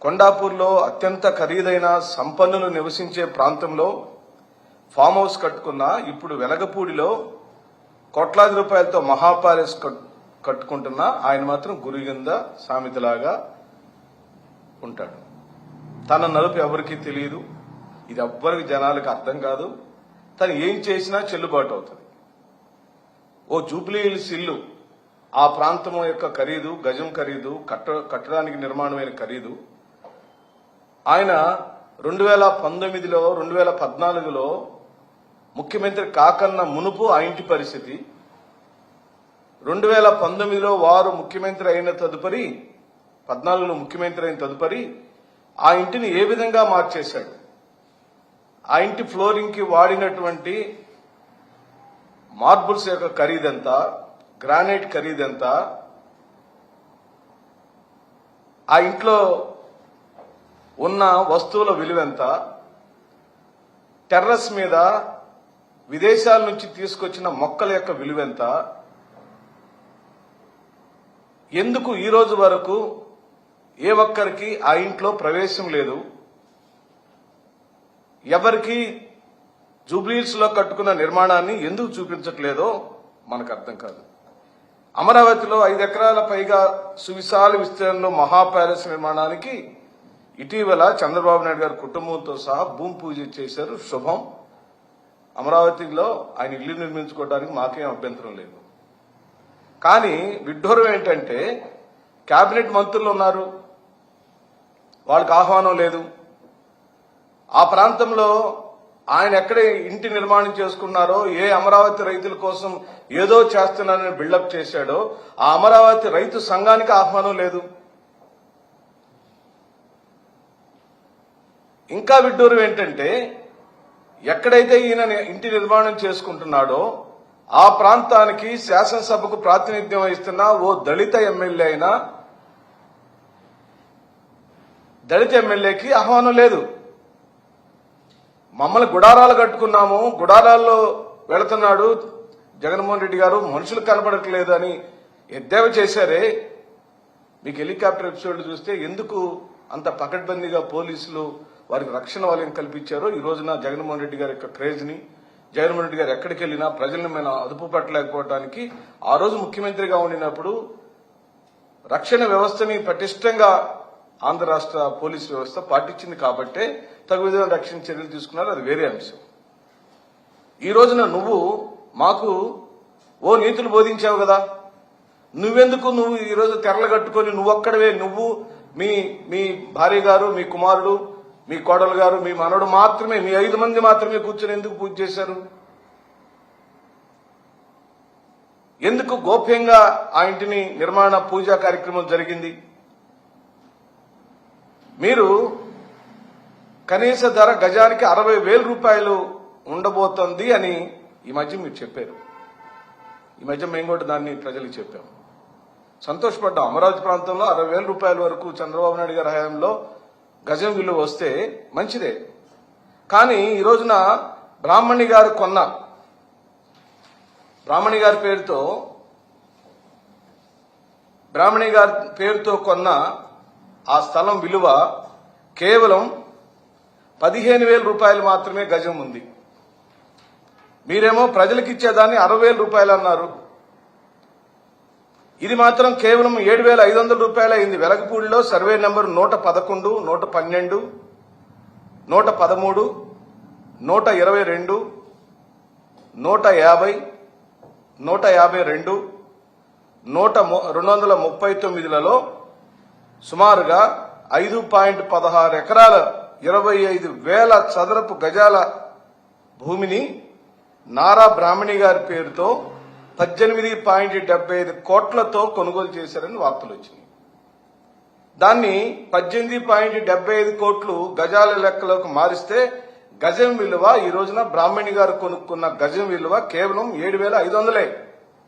కొండాపూర్లో అత్యంత ఖరీదైన సంపన్నులు నివసించే ప్రాంతంలో ఫామ్ హౌస్ కట్టుకున్న ఇప్పుడు వెలగపూడిలో కోట్లాది రూపాయలతో మహా ప్యాలెస్ కట్టుకుంటున్న ఆయన మాత్రం గురి కింద సామెతలాగా ఉంటాడు. తన నలుపు ఎవరికీ తెలియదు. ఇది ఎవ్వరికి జనాలకు అర్థం కాదు. తను ఏం చేసినా చెల్లుబాటు అవుతుంది. ఓ జూబ్లీ హిల్స్ ఇల్లు, ఆ ప్రాంతం యొక్క ఖరీదు, గజం ఖరీదు, కట్టడానికి నిర్మాణమైన ఖరీదు ఆయన 2019లో 2014లో ముఖ్యమంత్రి కాకన్న మునుపు ఆ ఇంటి పరిస్థితి, 2019లో వారు ముఖ్యమంత్రి అయిన తదుపరి 14లో ముఖ్యమంత్రి అయిన తదుపరి ఆ ఇంటిని ఏ విధంగా మార్చేశాడు, ఆ ఇంటి ఫ్లోరింగ్ కి వాడినటువంటి మార్బుల్స్ యొక్క ఖరీదెంత, గ్రానైట్ ఖరీదెంత, ఆ ఇంట్లో ఉన్న వస్తువుల విలువెంత, టెర్రస్ మీద విదేశాల నుంచి తీసుకొచ్చిన మొక్కల యొక్క విలువెంత, ఎందుకు ఈ రోజు వరకు ఏ ఒక్కరికి ఆ ఇంట్లో ప్రవేశం లేదు, ఎవరికి జూబ్లీహిల్స్ లో కట్టుకున్న నిర్మాణాన్ని ఎందుకు చూపించట్లేదో మనకు అర్థం కాదు. అమరావతిలో 5 ఎకరాల పైగా సువిశాల విస్తీర్ణంలో మహా ప్యాలెస్ నిర్మాణానికి ఇటీవల చంద్రబాబు నాయుడు గారి కుటుంబంతో సహా భూమి పూజ చేశారు. శుభం. అమరావతిలో ఆయన ఇల్లు నిర్మించుకోవడానికి మాకేం అభ్యంతరం లేదు. కానీ విడ్డూరం ఏంటంటే కేబినెట్ మంత్రులు ఉన్నారు, వాళ్ళకి ఆహ్వానం లేదు. ఆ ప్రాంతంలో ఆయన ఎక్కడ ఇంటి నిర్మాణం చేసుకున్నారో, ఏ అమరావతి రైతుల కోసం ఏదో చేస్తున్నారని బిల్డప్ చేశాడో ఆ అమరావతి రైతు సంఘానికి ఆహ్వానం లేదు. ఇంకా విడ్డూరం ఏంటంటే ఎక్కడైతే ఈయన ఇంటి నిర్మాణం చేసుకుంటున్నాడో ఆ ప్రాంతానికి శాసనసభకు ప్రాతినిధ్యం వహిస్తున్న ఓ దళిత ఎమ్మెల్యేకి ఆహ్వానం లేదు. మమ్మల్ని గుడారాలు కట్టుకున్నాము, గుడారాల్లో వెళుతున్నాడు జగన్మోహన్ రెడ్డి గారు, మనుషులు కనపడట్లేదు అని ఎద్దేవా చేశారే. మీకు హెలికాప్టర్ ఎపిసోడ్ చూస్తే ఎందుకు అంత పకడ్బందీగా పోలీసులు వారికి రక్షణ వలయం కల్పించారో ఈ రోజున జగన్మోహన్ రెడ్డి గారి యొక్క క్రేజ్ ని, జగన్మోహన్ రెడ్డి గారు ఎక్కడికి వెళ్లినా ప్రజలను మేము అదుపు పట్టలేకపోవడానికి ఆ రోజు ముఖ్యమంత్రిగా ఉండినప్పుడు రక్షణ వ్యవస్థని పటిష్టంగా ఆంధ్ర రాష్ట్ర పోలీసు వ్యవస్థ పాటించింది కాబట్టే తగు విధంగా రక్షణ చర్యలు తీసుకున్నారు. అది వేరే అంశం. ఈ రోజున నువ్వు మాకు ఓ నీతులు బోధించావు కదా, నువ్వెందుకు ఈ రోజు తెరలు కట్టుకొని నువ్వొక్కడవే, నువ్వు మీ భార్య గారు, మీ కుమారుడు, మీ కోడలు గారు, మీ మనవడు మాత్రమే, మీ 5 మంది మాత్రమే కూర్చొని ఎందుకు పూజ చేశారు? ఎందుకు గోప్యంగా ఆ ఇంటిని నిర్మాణ పూజా కార్యక్రమం జరిగింది? మీరు కనీస ధర గజానికి 60,000 రూపాయలు ఉండబోతోంది అని ఈ మధ్య మీరు చెప్పారు. ఈ మధ్య మేము కూడా దాన్ని ప్రజలకు చెప్పాము, సంతోషపడ్డాం. అమరావతి ప్రాంతంలో 60,000 రూపాయల వరకు చంద్రబాబు నాయుడు గారి హయాంలో గజం విలువ వస్తే మంచిదే. కానీ ఈ రోజున బ్రాహ్మణి గారి పేరుతో కొన్న ఆ స్థలం విలువ కేవలం 15,000 రూపాయలు మాత్రమే గజం ఉంది. మీరేమో ప్రజలకు ఇచ్చేదాన్ని 60,000 రూపాయలు అన్నారు. ఇది మాత్రం కేవలం 7,500 రూపాయలు అయింది. వెలగపూడిలో సర్వే నెంబర్ 111, 112, 113, 122, 150, 152, 239లలో సుమారుగా 5.16 ఎకరాల 25,000 చదరపు గజాల భూమిని నారా బ్రాహ్మణి గారి పేరుతో 18.75 కోట్లతో కొనుగోలు చేశారని వార్తలు వచ్చినాయి. దాన్ని 18.75 కోట్లు గజాల లెక్కలోకి మారిస్తే గజం విలువ ఈ రోజున బ్రాహ్మణి గారు కొనుక్కున్న గజం విలువ కేవలం 7,500.